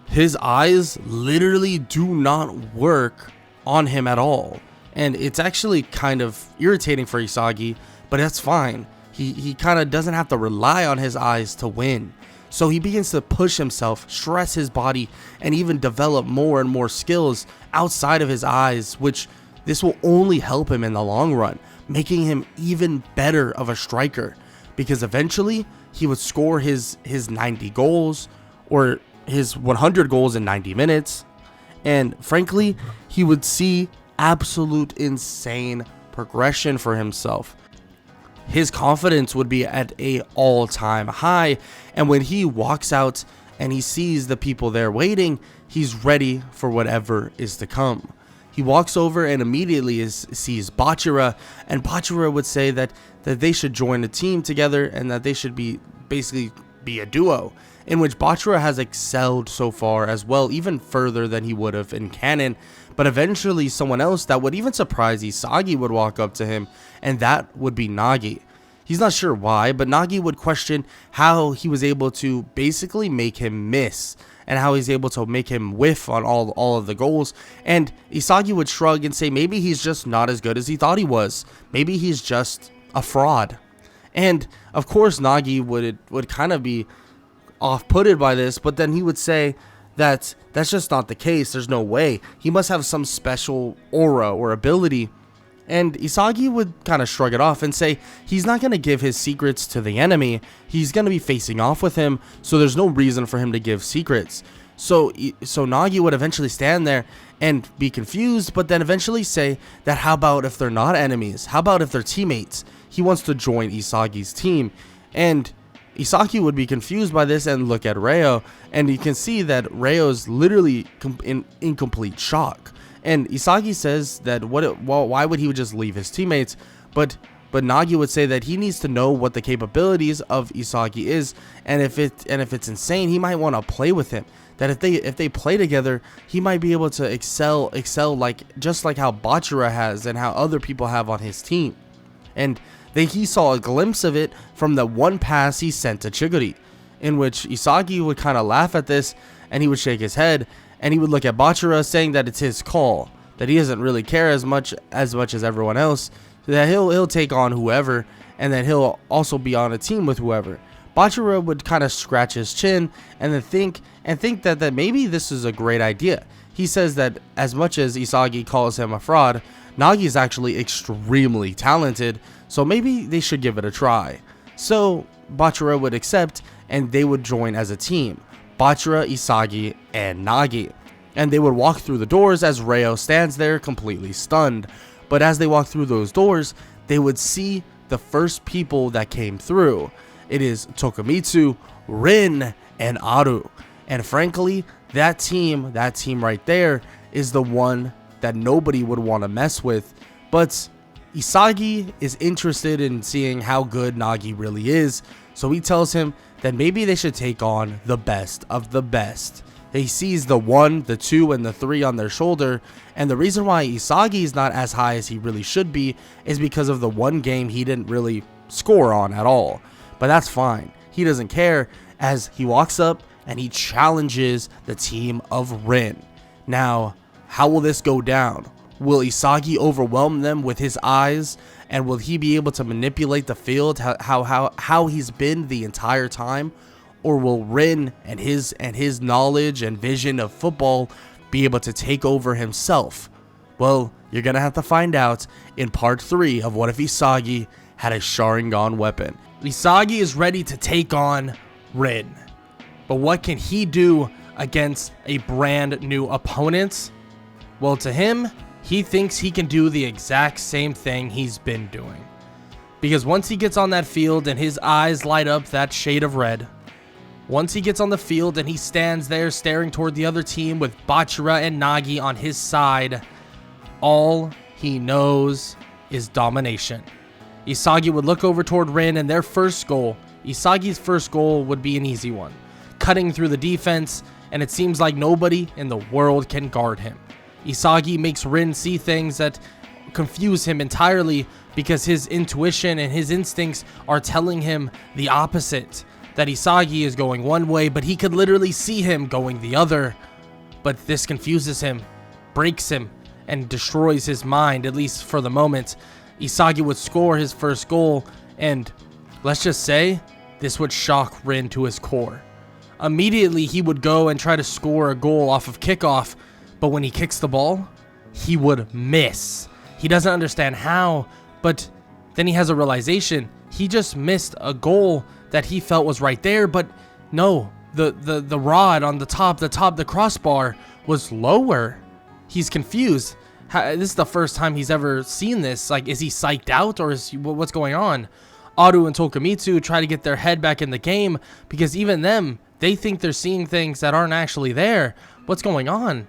His eyes literally do not work on him at all. And it's actually kind of irritating for Isagi, but that's fine. He kind of doesn't have to rely on his eyes to win. So he begins to push himself, stress his body, and even develop more and more skills outside of his eyes, which this will only help him in the long run, making him even better of a striker. Because eventually he would score his 90 goals or his 100 goals in 90 minutes. And frankly, he would see absolute insane progression for himself. His confidence would be at an all-time high. And when he walks out and he sees the people there waiting, he's ready for whatever is to come. He walks over and immediately sees Bachira, and Bachira would say that they should join a team together and that they should basically be a duo, in which Bachira has excelled so far as well, even further than he would have in canon. But eventually someone else that would even surprise Isagi would walk up to him, and that would be Nagi. He's not sure why, but Nagi would question how he was able to basically make him miss, and how he's able to make him whiff on all of the goals. And Isagi would shrug and say maybe he's just not as good as he thought he was. Maybe he's just a fraud. And of course Nagi would kind of be off-putted by this, but then he would say that that's just not the case. There's no way. He must have some special aura or ability And Isagi would kind of shrug it off and say he's not going to give his secrets to the enemy. He's going to be facing off with him, so there's no reason for him to give secrets. So Nagi would eventually stand there and be confused, but then eventually say that how about if they're not enemies? How about if they're teammates? He wants to join Isagi's team. And Isagi would be confused by this and look at Ryo, and you can see that Ryo's literally in complete shock. And Isagi says that why would he just leave his teammates? But Nagi would say that he needs to know what the capabilities of Isagi is, and if it's insane, he might want to play with him. That if they play together, he might be able to excel just like how Bachira has and how other people have on his team. And he saw a glimpse of it from the one pass he sent to Chiguri, in which Isagi would kind of laugh at this, and he would shake his head, and he would look at Bachira saying that it's his call, that he doesn't really care as much as everyone else, that he'll take on whoever, and that he'll also be on a team with whoever. Bachira would kind of scratch his chin and then think that maybe this is a great idea. He says that as much as Isagi calls him a fraud, Nagi is actually extremely talented, so maybe they should give it a try. So Bachira would accept, and they would join as a team. Bachira, Isagi, and Nagi. And they would walk through the doors as Ryo stands there completely stunned. But as they walk through those doors, they would see the first people that came through. It is Tokumitsu, Rin, and Aru. And frankly, that team right there is the one that nobody would want to mess with. But Isagi is interested in seeing how good Nagi really is, so he tells him that maybe they should take on the best of the best. He sees the 1, the 2, and the 3 on their shoulder, and the reason why Isagi is not as high as he really should be is because of the one game he didn't really score on at all. But that's fine. He doesn't care, as he walks up and he challenges the team of Rin. Now, how will this go down? Will Isagi overwhelm them with his eyes, and will he be able to manipulate the field how he's been the entire time? Or will Rin and his knowledge and vision of football be able to take over himself? Well, you're gonna have to find out in part 3 of What If Isagi Had a Sharingan Weapon. Isagi is ready to take on Rin, but what can he do against a brand new opponent? Well, to him, he thinks he can do the exact same thing he's been doing. Because once he gets on that field and his eyes light up that shade of red, once he gets on the field and he stands there staring toward the other team with Bachira and Nagi on his side, all he knows is domination. Isagi would look over toward Rin, and their first goal, Isagi's first goal, would be an easy one. Cutting through the defense, and it seems like nobody in the world can guard him. Isagi makes Rin see things that confuse him entirely because his intuition and his instincts are telling him the opposite. That Isagi is going one way, but he could literally see him going the other. But this confuses him, breaks him, and destroys his mind, at least for the moment. Isagi would score his first goal, and let's just say, this would shock Rin to his core. Immediately, he would go and try to score a goal off of kickoff, but when he kicks the ball, he would miss. He doesn't understand how, but then he has a realization. He just missed a goal that he felt was right there, but no, the rod on the crossbar was lower. He's confused. This is the first time he's ever seen this. Like, is he psyched out, or what's going on? Aru and Tokumitsu try to get their head back in the game, because even them, they think they're seeing things that aren't actually there. What's going on?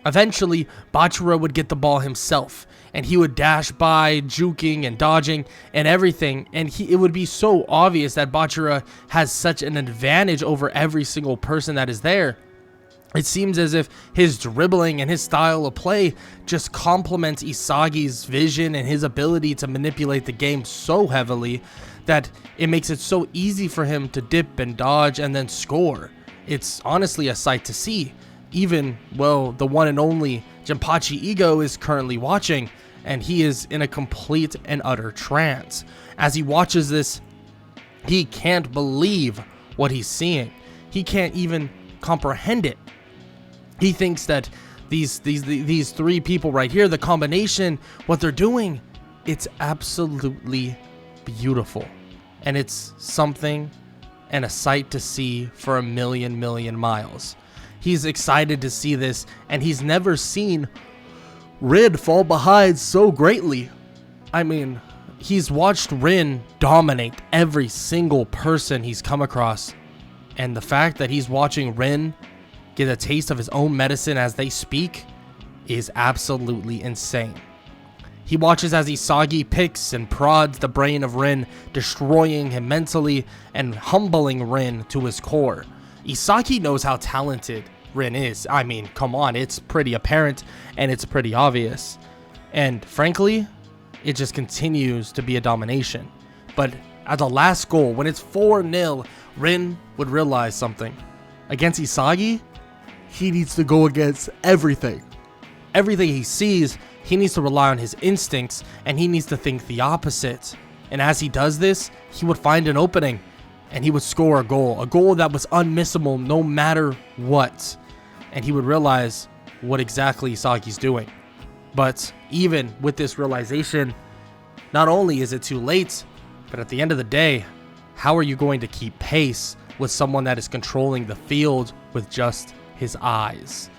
Eventually, Bachira would get the ball himself, and he would dash by, juking and dodging and everything, and it would be so obvious that Bachira has such an advantage over every single person that is there. It seems as if his dribbling and his style of play just complements Isagi's vision and his ability to manipulate the game so heavily that it makes it so easy for him to dip and dodge and then score. It's honestly a sight to see. Even, well, the one and only Jinpachi Ego is currently watching, and he is in a complete and utter trance. As he watches this, he can't believe what he's seeing. He can't even comprehend it. He thinks that these three people right here, the combination, what they're doing, It's absolutely beautiful. And it's something and a sight to see for a million miles. He's excited to see this, and he's never seen Rin fall behind so greatly. I mean, he's watched Rin dominate every single person he's come across. And the fact that he's watching Rin get a taste of his own medicine as they speak is absolutely insane. He watches as Isagi picks and prods the brain of Rin, destroying him mentally and humbling Rin to his core. Isagi knows how talented Rin is. I mean, come on, it's pretty apparent and it's pretty obvious. And frankly, it just continues to be a domination. But at the last goal, when it's 4-0, Rin would realize something. Against Isagi, he needs to go against everything. Everything he sees, he needs to rely on his instincts, and he needs to think the opposite. And as he does this, he would find an opening, and he would score a goal that was unmissable no matter what. And he would realize what exactly Isagi's doing. But even with this realization, not only is it too late, but at the end of the day, how are you going to keep pace with someone that is controlling the field with just his eyes?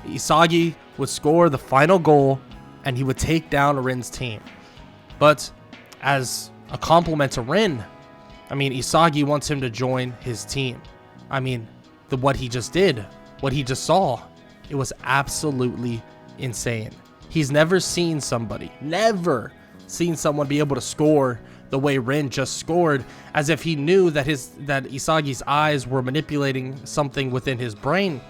Isagi would score the final goal, and he would take down Rin's team. But as a compliment to Rin, I mean, Isagi wants him to join his team. I mean, what he just did, what he just saw, it was absolutely insane. He's never seen someone be able to score the way Rin just scored, as if he knew that Isagi's eyes were manipulating something within his brain.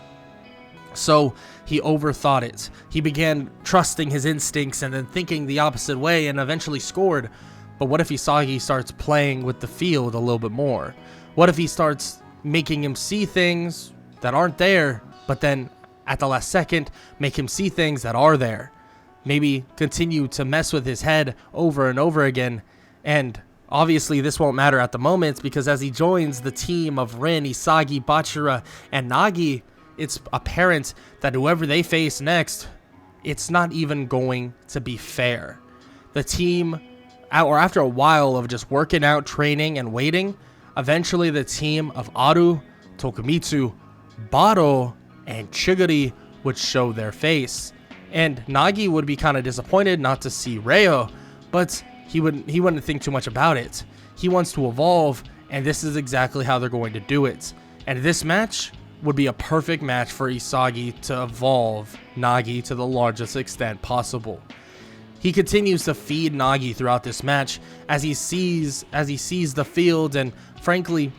So he overthought it. He began trusting his instincts and then thinking the opposite way, and eventually scored. But what if Isagi starts playing with the field a little bit more? What if he starts making him see things that aren't there, but then at the last second make him see things that are there? Maybe continue to mess with his head over and over again. And obviously this won't matter at the moment, because as he joins the team of Rin, Isagi, Bachira, and Nagi, it's apparent that whoever they face next, it's not even going to be fair. The team, or after a while of just working out, training, and waiting, eventually the team of Aru, Tokumitsu, Baro, and Chiguri would show their face. And Nagi would be kind of disappointed not to see Reo, but he wouldn't think too much about it. He wants to evolve, and this is exactly how they're going to do it. And this match would be a perfect match for Isagi to evolve Nagi to the largest extent possible. He continues to feed Nagi throughout this match as he sees the field, and frankly,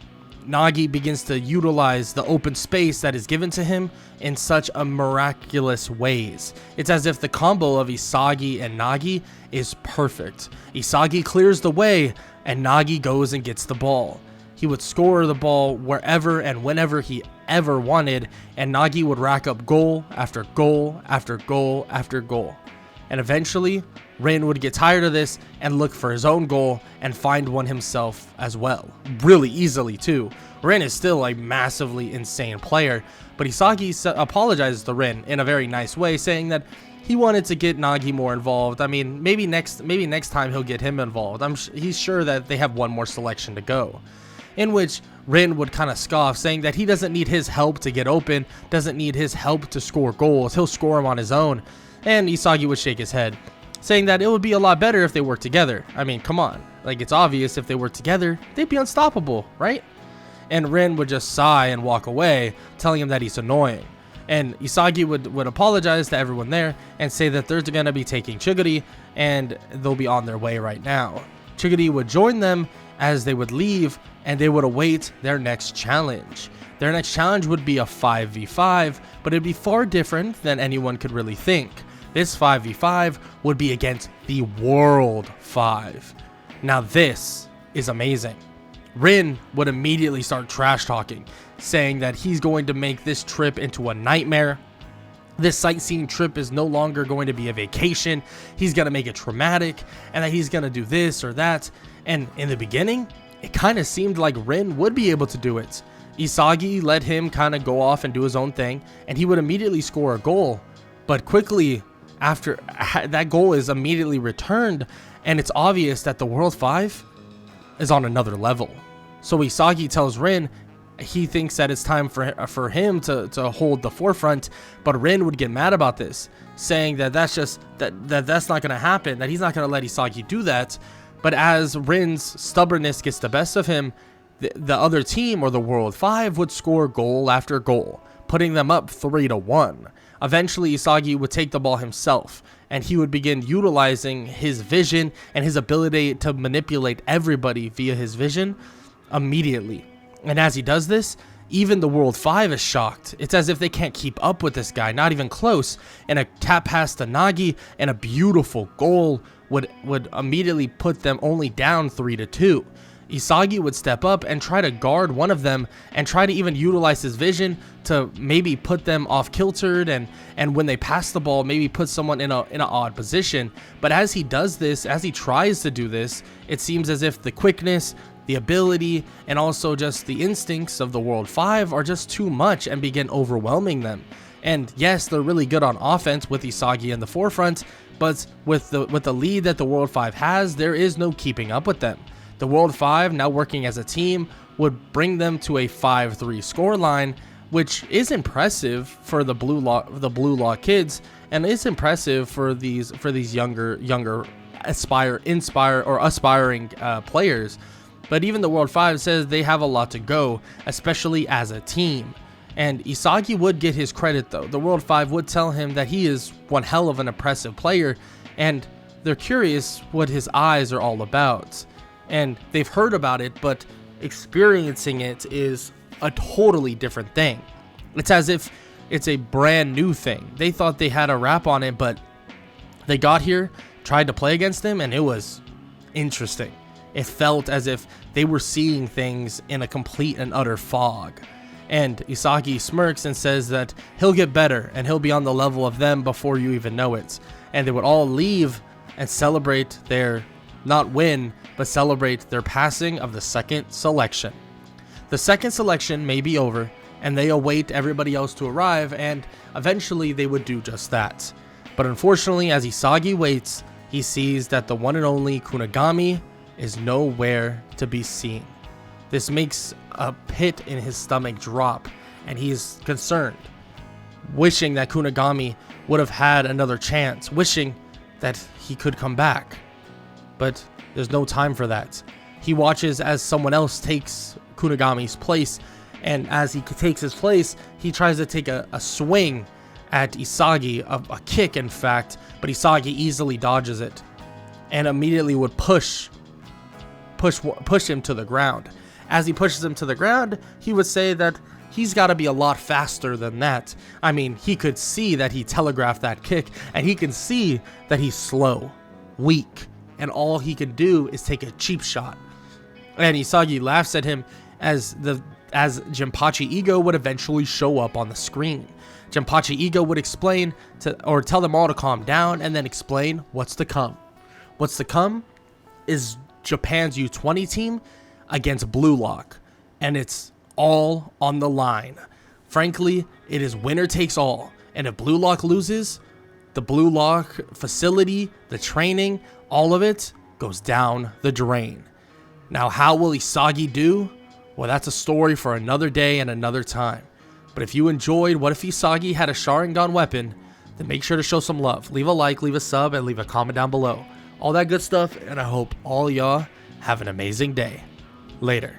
Nagi begins to utilize the open space that is given to him in such a miraculous ways. It's as if the combo of Isagi and Nagi is perfect. Isagi clears the way, and Nagi goes and gets the ball. He would score the ball wherever and whenever he ever wanted, and Nagi would rack up goal after goal after goal after goal. And eventually, Rin would get tired of this and look for his own goal and find one himself as well. Really easily too. Rin is still a massively insane player, but Isagi apologizes to Rin in a very nice way, saying that he wanted to get Nagi more involved. I mean, maybe next time he'll get him involved. He's sure that they have one more selection to go. In which Rin would kind of scoff, saying that he doesn't need his help to get open, doesn't need his help to score goals, he'll score them on his own. And Isagi would shake his head, saying that it would be a lot better if they worked together. I mean, come on, like, it's obvious if they worked together, they'd be unstoppable, right? And Rin would just sigh and walk away, telling him that he's annoying. And Isagi would apologize to everyone there and say that they're going to be taking Chiguri and they'll be on their way right now. Chiguri would join them as they would leave, and they would await their next challenge. Their next challenge would be a 5v5, but it'd be far different than anyone could really think. This 5v5 would be against the World 5. Now this is amazing. Rin would immediately start trash talking, saying that he's going to make this trip into a nightmare. This sightseeing trip is no longer going to be a vacation. He's going to make it traumatic, and that he's going to do this or that. And in the beginning, it kind of seemed like Rin would be able to do it. Isagi let him kind of go off and do his own thing, and he would immediately score a goal. But quickly after that goal is immediately returned, and it's obvious that the World 5 is on another level. So Isagi tells Rin he thinks that it's time for him to hold the forefront, but Rin would get mad about this, saying that that's not going to happen, that he's not going to let Isagi do that. But as Rin's stubbornness gets the best of him, the other team, or the World 5, would score goal after goal, putting them up 3-1. Eventually, Isagi would take the ball himself, and he would begin utilizing his vision and his ability to manipulate everybody via his vision immediately. And as he does this, even the World 5 is shocked. It's as if they can't keep up with this guy, not even close. And a tap pass to Nagi and a beautiful goal would immediately put them only down 3-2. Isagi would step up and try to guard one of them and try to even utilize his vision to maybe put them off kiltered, and when they pass the ball, maybe put someone in an odd position. But as he does this, as he tries to do this, it seems as if the quickness, the ability, and also just the instincts of the World 5 are just too much and begin overwhelming them. And yes, they're really good on offense with Isagi in the forefront, but with the lead that the World 5 has, there is no keeping up with them. The World 5, now working as a team, would bring them to a 5-3 scoreline, which is impressive for the Blue Law kids, and is impressive for these younger aspiring players. But even the World 5 says they have a lot to go, especially as a team. And Isagi would get his credit though. The World 5 would tell him that he is one hell of an impressive player, and they're curious what his eyes are all about. And they've heard about it, but experiencing it is a totally different thing. It's as if it's a brand new thing. They thought they had a wrap on it, but they got here, tried to play against him, and it was interesting. It felt as if they were seeing things in a complete and utter fog. And Isagi smirks and says that he'll get better and he'll be on the level of them before you even know it. And they would all leave and celebrate their, not win, but celebrate their passing of the second selection. The second selection may be over, and they await everybody else to arrive, and eventually they would do just that. But unfortunately, as Isagi waits, he sees that the one and only Kunigami is nowhere to be seen. This makes a pit in his stomach drop, and he's concerned, wishing that Kunigami would have had another chance, wishing that he could come back. But there's no time for that. He watches as someone else takes Kunigami's place, and as he takes his place, he tries to take a swing at Isagi, a kick in fact, but Isagi easily dodges it and immediately would push him to the ground. As he pushes him to the ground, he would say that he's got to be a lot faster than that. I mean, he could see that he telegraphed that kick, and he can see that he's slow, weak, and all he can do is take a cheap shot. And Isagi laughs at him as Jinpachi Ego would eventually show up on the screen. Jinpachi Ego would explain or tell them all to calm down and then explain what's to come. What's to come is Japan's U20 team against Blue Lock, and it's all on the line. Frankly, it is winner takes all, and if Blue Lock loses, the Blue Lock facility, the training, all of it goes down the drain. Now, how will Isagi do? Well, that's a story for another day and another time. But if you enjoyed What If Isagi Had a Sharingan Weapon, then make sure to show some love. Leave a like, leave a sub, and leave a comment down below. All that good stuff, and I hope all y'all have an amazing day. Later.